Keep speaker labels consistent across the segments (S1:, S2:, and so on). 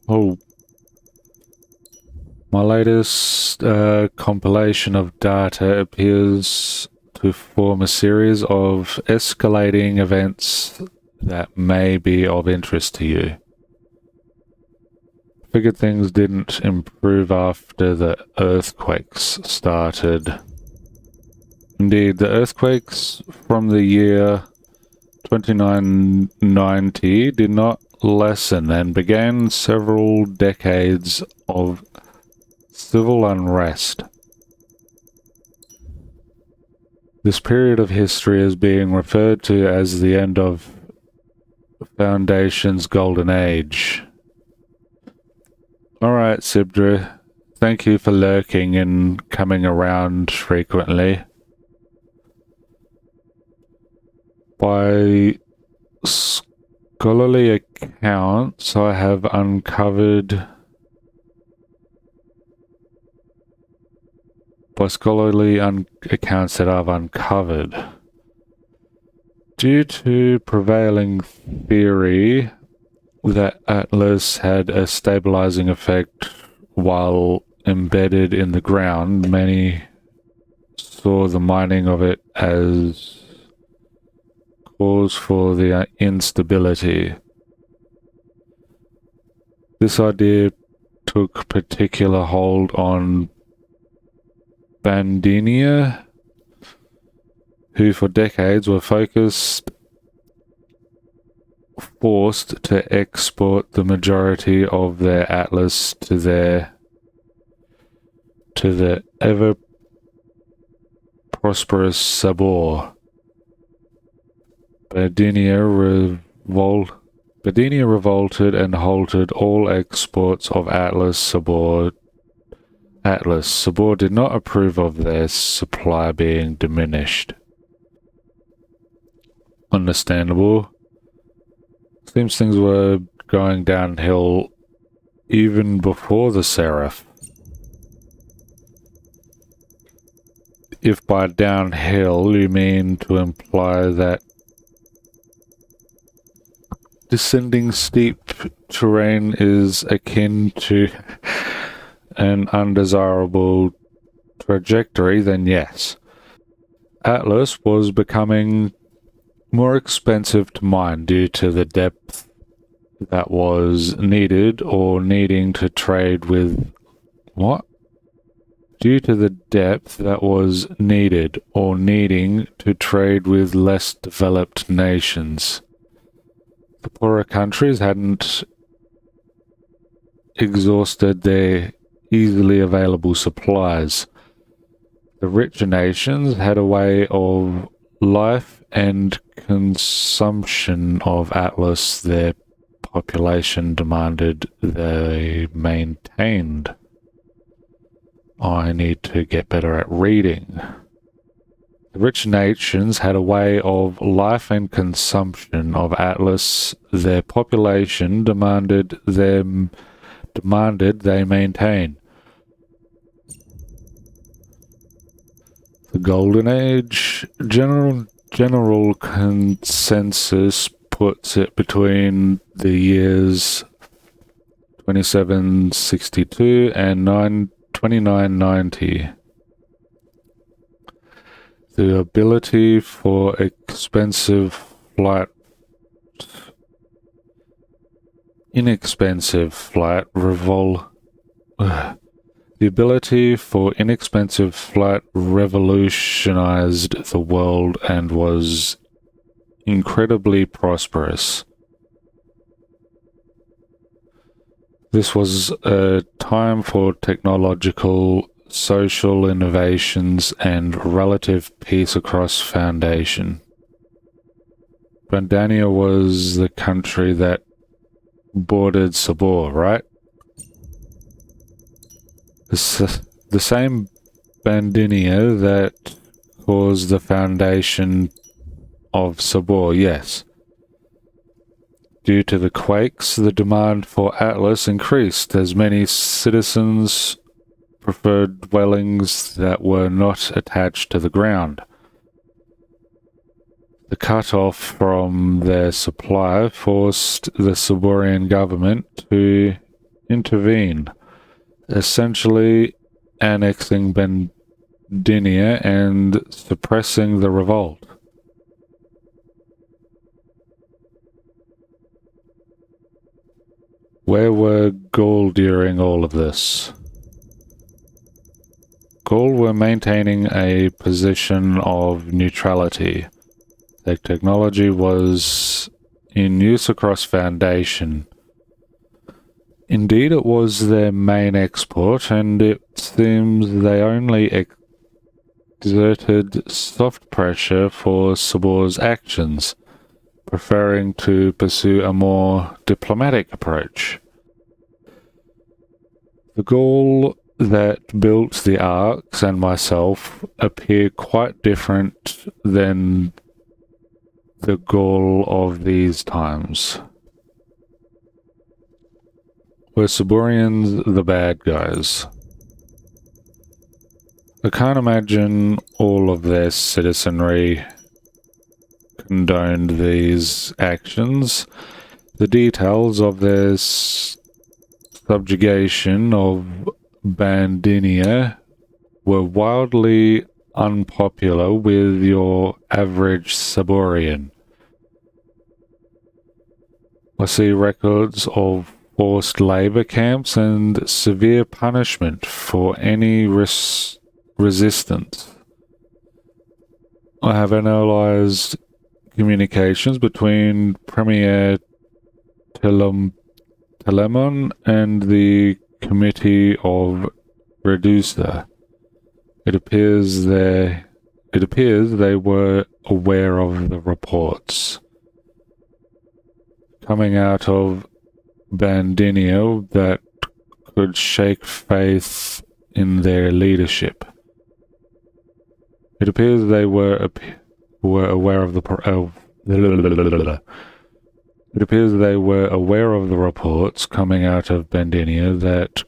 S1: Oh, my latest compilation of data appears to form a series of escalating events that may be of interest to you. Figured things didn't improve after the earthquakes started. Indeed, the earthquakes from the year 2990 did not lessen and began several decades of civil unrest. This period of history is being referred to as the end of Foundation's Golden Age. Alright, Sibdra. Thank you for lurking and coming around frequently. By scholarly accounts, I have uncovered... By scholarly accounts that I've uncovered, due to prevailing theory that Atlas had a stabilizing effect while embedded in the ground, many saw the mining of it as cause for the instability. This idea took particular hold on Bandinia, who for decades were forced to export the majority of their atlas to the ever prosperous Sabor. Bandinia revolted and halted all exports of Sabor did not approve of their supply being diminished. Understandable. Seems things were going downhill even before the Seraph. If by downhill you mean to imply that descending steep terrain is akin to an undesirable trajectory, then yes. Atlas was becoming more expensive to mine due to the depth that was needed or needing to trade with... What? Due to the depth that was needed or needing to trade with less developed nations. The poorer countries hadn't exhausted their easily available supplies. The richer nations had a way of life and consumption of Atlas their population demanded they maintained. I need to get better at reading. The rich nations had a way of life and consumption of Atlas their population demanded they maintain. The Golden Age general consensus puts it between the years 2762 and 2990. The ability for inexpensive flight revolutionized the world and was incredibly prosperous. This was a time for technological, social innovations and relative peace across Foundation. Bandania was the country that bordered Sabor, right? The same Bandinia that caused the foundation of Sabor, yes. Due to the quakes, the demand for Atlas increased as many citizens preferred dwellings that were not attached to the ground. The cut-off from their supply forced the Saborian government to intervene, essentially annexing Bendinia and suppressing the revolt. Where were Gaul during all of this? Gaul were maintaining a position of neutrality. Their technology was in use across Foundation. Indeed, it was their main export, and it seems they only exerted soft pressure for Sabor's actions, preferring to pursue a more diplomatic approach. The Gaul that built the arcs and myself appear quite different than the Gaul of these times. Were Saborians the bad guys? I can't imagine all of their citizenry condoned these actions. The details of their subjugation of Bandinia were wildly unpopular with your average Saborian. I see records of forced labor camps and severe punishment for any resistance. I have analyzed communications between Premier Telemon and the Committee of Reducer. It appears they were aware of the reports coming out of Bandinia that could shake faith in their leadership. It appears they were aware of the It appears they were aware of the reports coming out of Bandinia that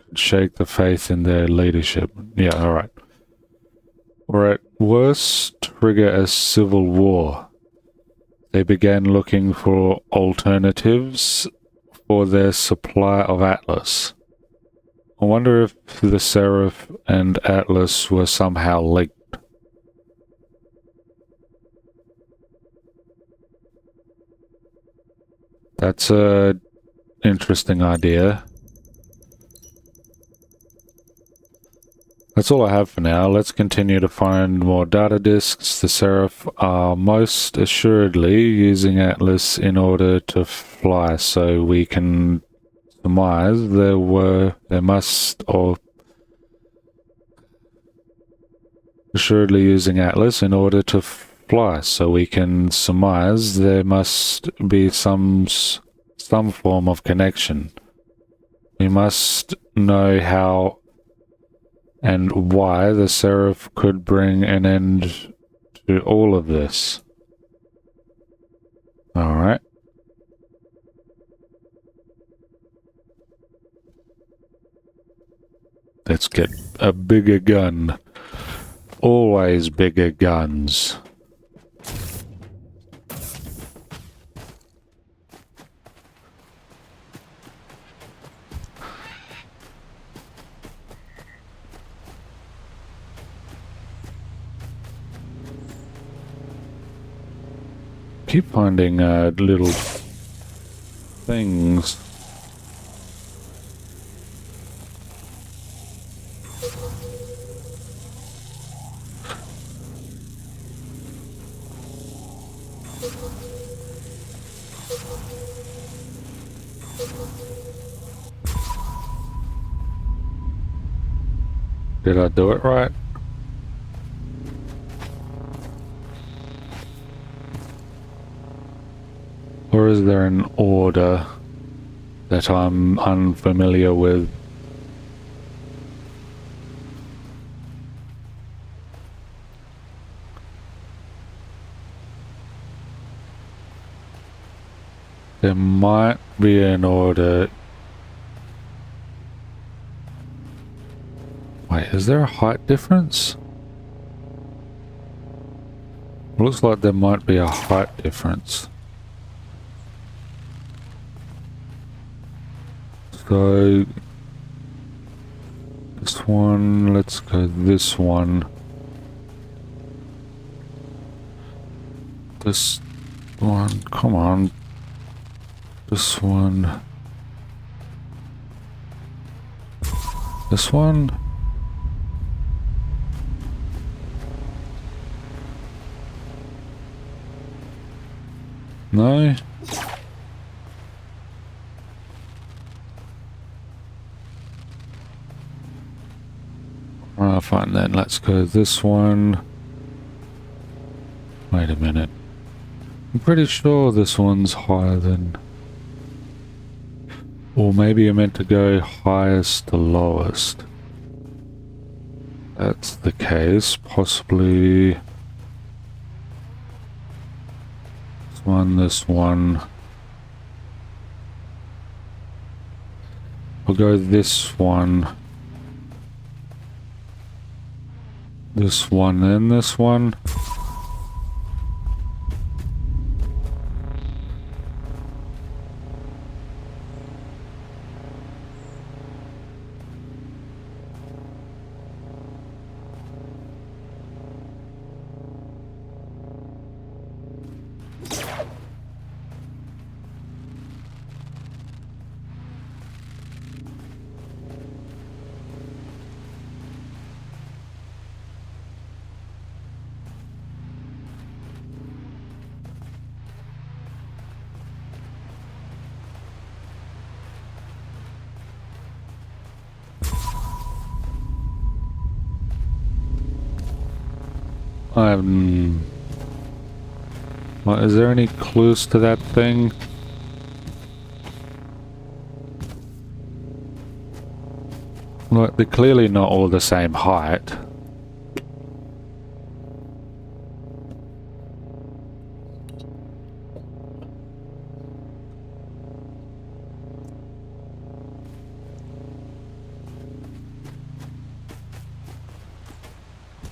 S1: could shake the faith in their leadership. Yeah, alright. Or at worst, trigger a civil war. They began looking for alternatives for their supply of Atlas. I wonder if the Seraph and Atlas were somehow linked. That's a interesting idea. That's all I have for now. Let's continue to find more data disks. The Seraph are most assuredly using Atlas in order to fly, so we can surmise assuredly using Atlas in order to fly, so we can surmise there must be some form of connection. We must know how and why the Seraph could bring an end to all of this. Alright. Let's get a bigger gun. Always bigger guns. Keep finding little things. Did I do it right? Or is there an order that I'm unfamiliar with? There might be an order. Wait, is there a height difference? Looks like there might be a height difference. go this one, let's go this one. This one, come on. This one. This one. No. Alright, fine then. Let's go this one. Wait a minute. I'm pretty sure this one's higher than... Or maybe I meant to go highest to lowest. That's the case. Possibly... this one. We'll go this one. This one and this one. Well, is there any clues to that thing? Look, they're clearly not all the same height.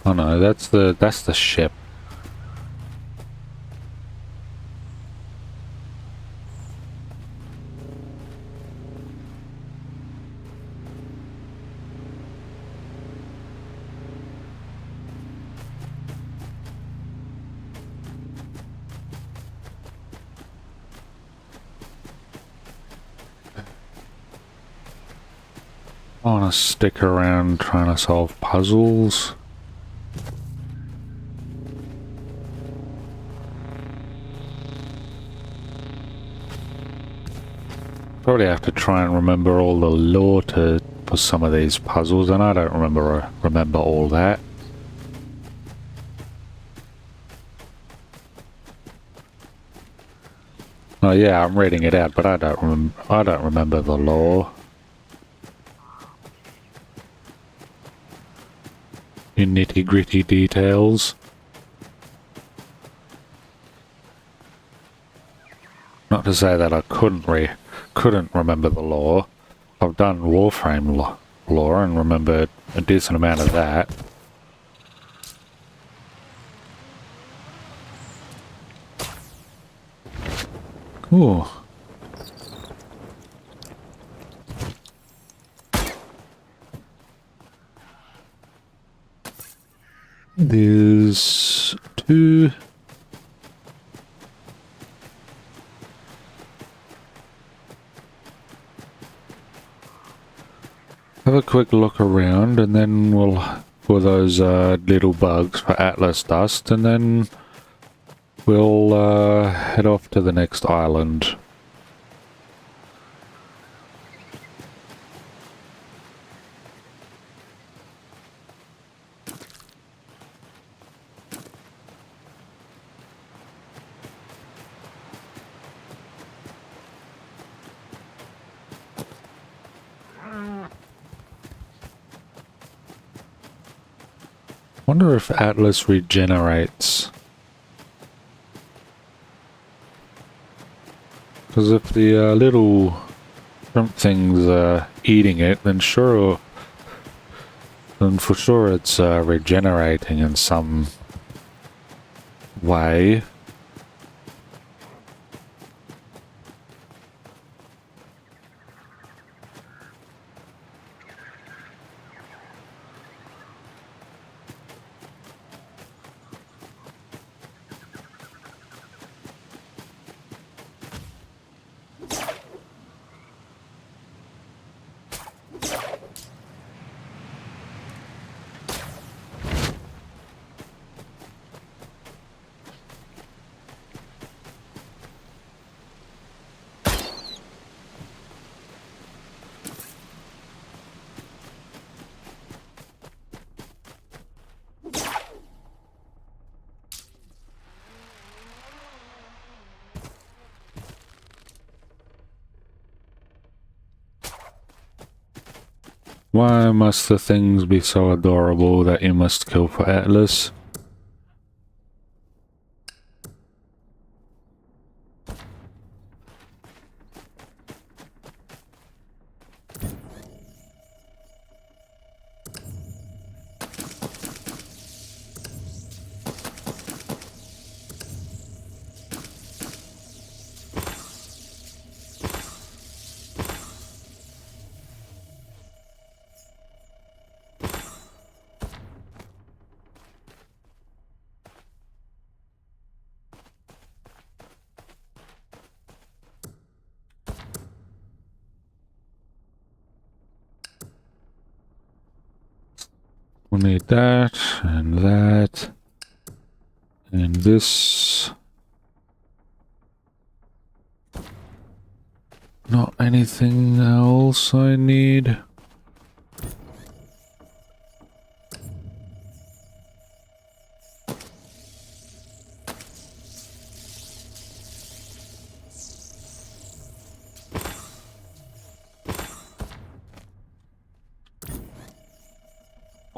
S1: Oh no, that's the ship. I want to stick around trying to solve puzzles. Probably have to try and remember all the lore for some of these puzzles, and I don't remember all that. Oh yeah, I'm reading it out, but I don't remember the lore. In nitty-gritty details. Not to say that I couldn't remember the lore. I've done Warframe lore and remembered a decent amount of that. Ooh. There's two. Have a quick look around, and then we'll for those little bugs for Atlas dust, and then we'll head off to the next island. Wonder if Atlas regenerates. Because if the little shrimp things are eating it, then for sure it's regenerating in some way. Why must the things be so adorable that you must kill for Atlas? We need that, and this. Not anything else I need.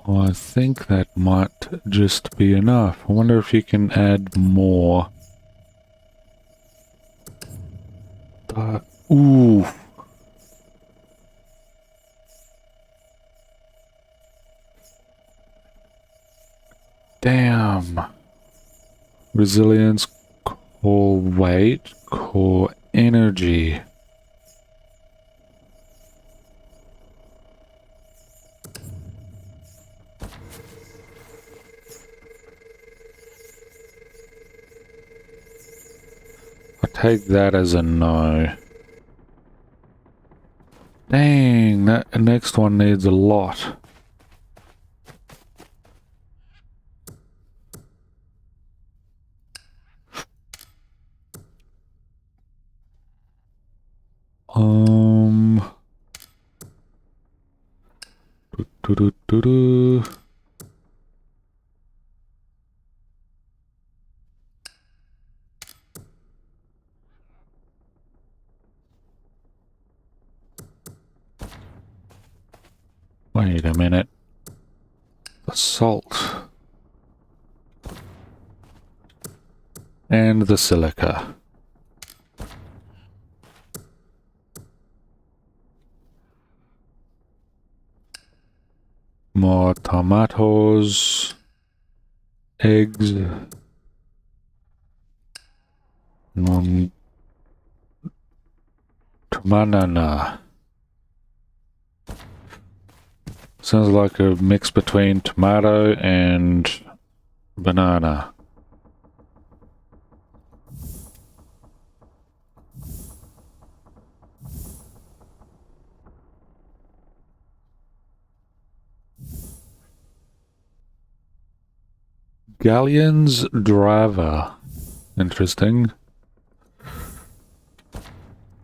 S1: I think that might just be enough. I wonder if you can add more. Ooh. Damn. Resilience, core weight, core energy. I take that as a no. Dang, that next one needs a lot. Do. Wait a minute. The salt. And the silica. More tomatoes. Eggs. Banana. Sounds like a mix between tomato and banana. Galleon's driver. Interesting.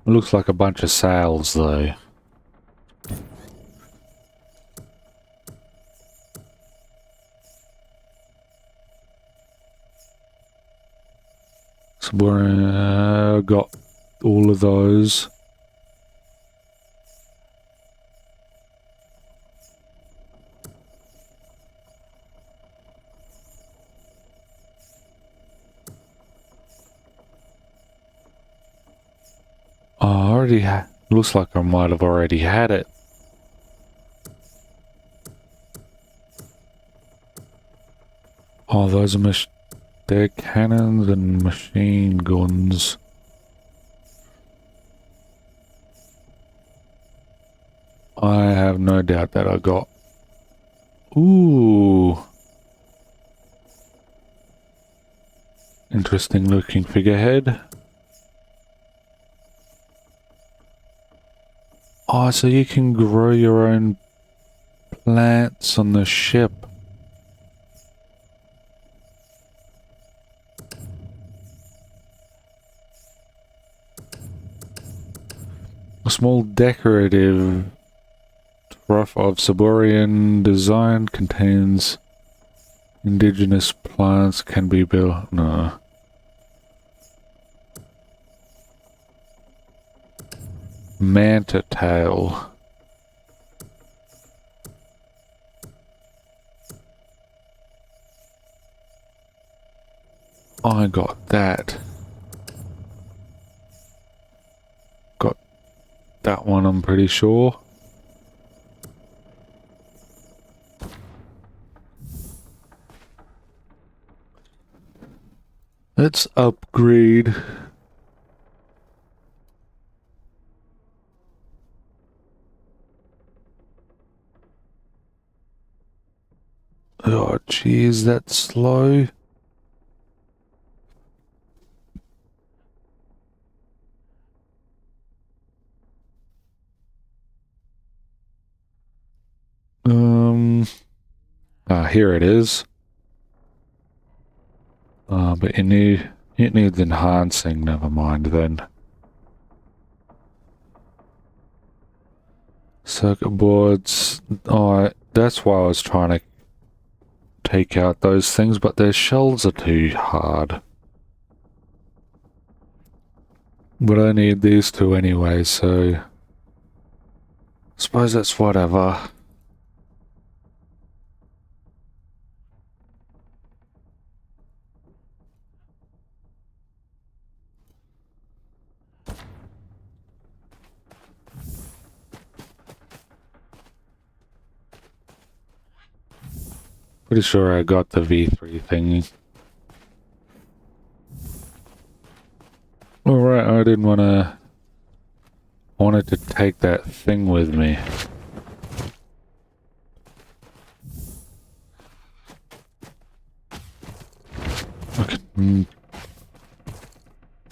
S1: Looks like a bunch of sails though. So we're got all of those. Looks like I might have already had it. Oh, those are they're cannons and machine guns. I have no doubt that I got. Ooh. Interesting looking figurehead. Oh, so you can grow your own plants on the ship. A small decorative trough of Saborian design contains indigenous plants can be built. No. Manta tail. I got that. Got that one, I'm pretty sure. Let's upgrade. Oh, geez, that's slow. Here it is. But it needs enhancing. Never mind then. Circuit boards. Oh, that's why I was trying to take out those things, but their shells are too hard. But I need these two anyway, so I suppose that's whatever. Pretty sure I got the V3 thingy. Alright, I didn't wanted to take that thing with me. I can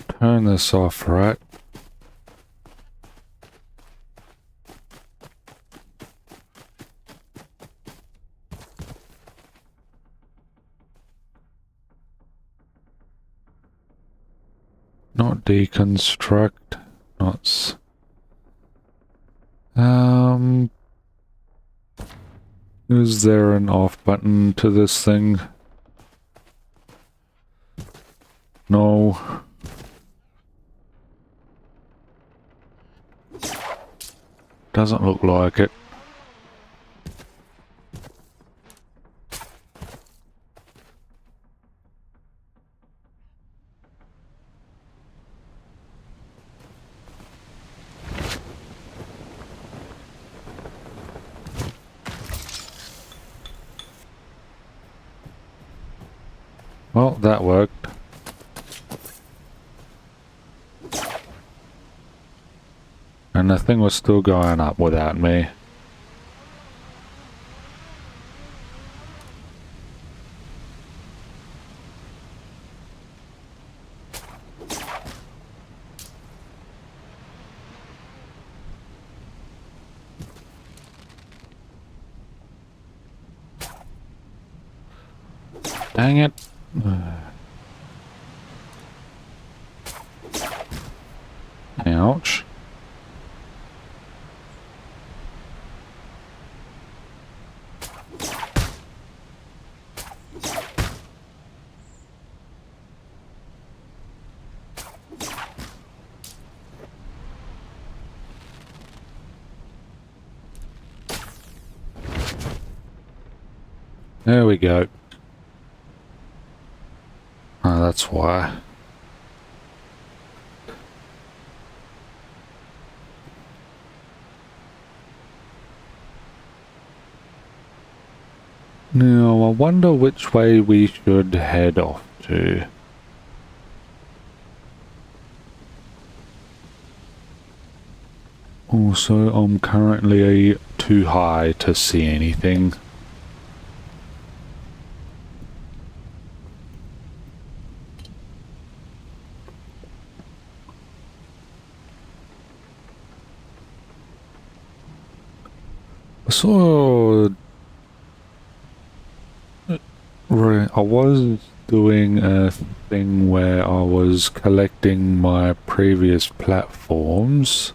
S1: turn this off, right? Not deconstruct, not is there an off button to this thing? No. Doesn't look like it. Well, that worked. And the thing was still going up without me. Dang it. Ouch. There we go. Oh, that's why. Now, I wonder which way we should head off to. Also, I'm currently too high to see anything. So, I was doing a thing where I was collecting my previous platforms.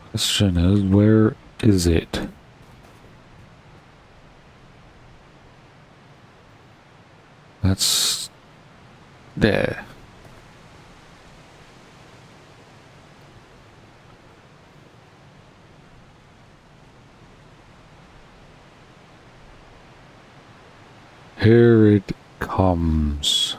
S1: Question is, where is it? That's there. Here it comes.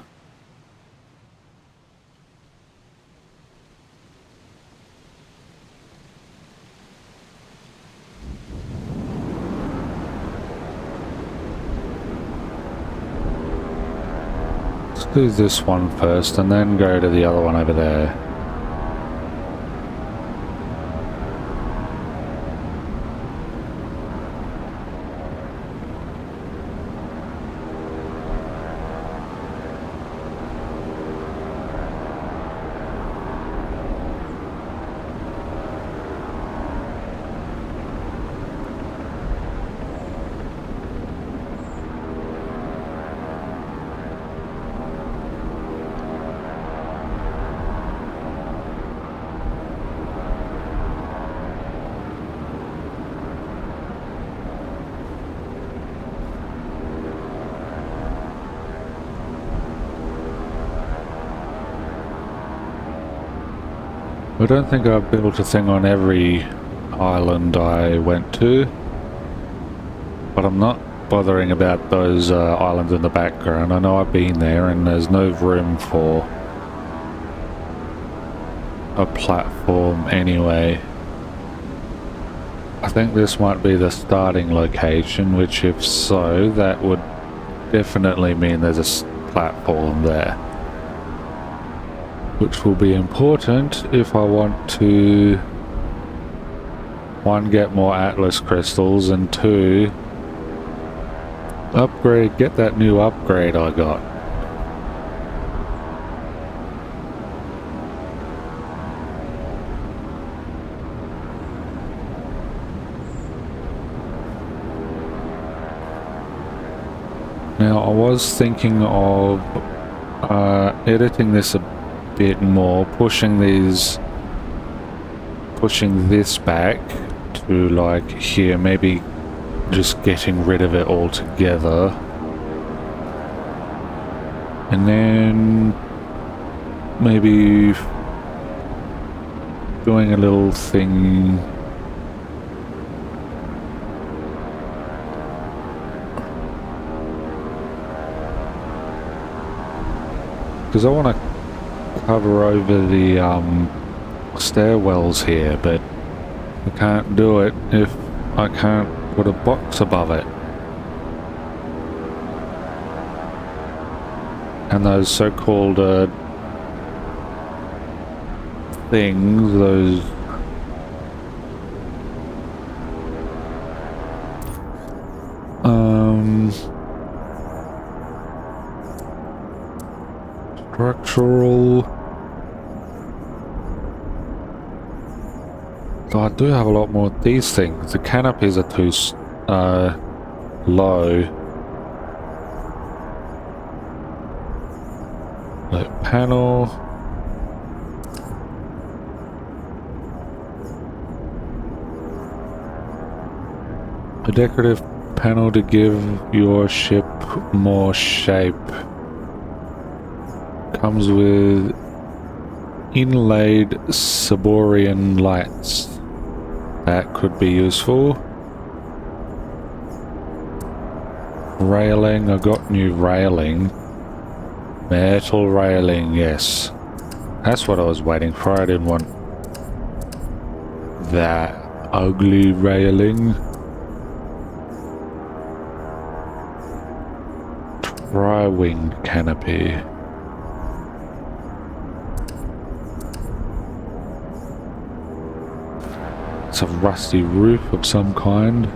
S1: Let's do this one first and then go to the other one over there. I don't think I built a thing on every island I went to, but I'm not bothering about those islands in the background. I know I've been there and there's no room for a platform anyway. I think this might be the starting location, which if so, that would definitely mean there's a platform there. Which will be important if I want to, one, get more Atlas crystals, and two, upgrade, get that new upgrade I got. Now I was thinking of editing this a bit more, pushing this back to like here, maybe just getting rid of it altogether, and then maybe doing a little thing because I want to cover over the stairwells here, but I can't do it if I can't put a box above it. And those so-called things, those structural. So I do have a lot more of these things. The canopies are too low. The panel. A decorative panel to give your ship more shape. Comes with inlaid Saborian lights. That could be useful. Railing, I got new railing. Metal railing, yes. That's what I was waiting for. I didn't want that ugly railing. Tri-wing canopy. It's a rusty roof of some kind.